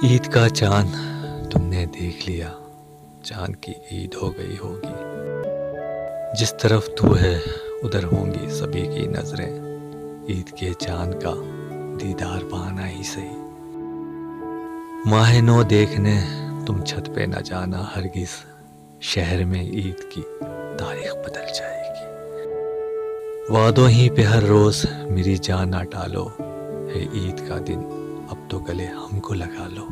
عید کا چاند تم نے دیکھ لیا، چاند کی عید ہو گئی ہوگی، جس طرف تو ہے ادھر ہوں گی سبھی کی نظریں، عید کے چاند کا دیدار پانا ہی صحیح۔ ماہ نو دیکھنے تم چھت پہ نہ جانا ہرگز، شہر میں عید کی تاریخ بدل جائے گی۔ وعدوں ہی پہ ہر روز میری جان نہ ڈالو، ہے عید کا دن اب تو گلے ہم کو لگا لو۔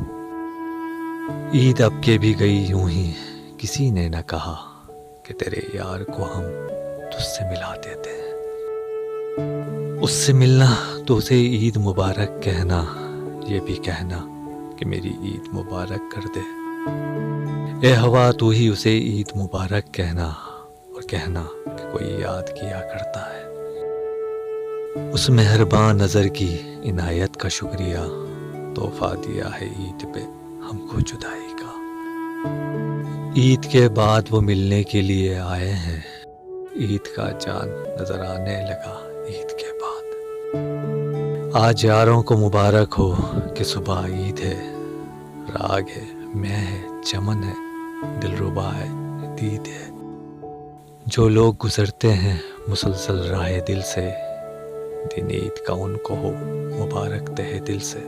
عید اب کے بھی گئی یوں ہی، کسی نے نہ کہا کہ تیرے یار کو ہم تجھ سے ملا دیتے ہیں۔ اس سے ملنا تو اسے عید مبارک کہنا، یہ بھی کہنا کہ میری عید مبارک کر دے۔ اے ہوا تو ہی اسے عید مبارک کہنا، اور کہنا کہ کوئی یاد کیا کرتا ہے۔ اس مہربان نظر کی عنایت کا شکریہ، تحفہ دیا ہے عید پہ ہم کو جدائی کا۔ عید کے بعد وہ ملنے کے لیے آئے ہیں، عید کا چاند نظر آنے لگا عید کے بعد۔ آج یاروں کو مبارک ہو کہ صبح عید ہے، راگ ہے، مہ ہے، چمن ہے، دلربا ہے، دید ہے۔ جو لوگ گزرتے ہیں مسلسل راہ دل سے، دن عید کا ان کو ہو مبارک تہہ دل سے۔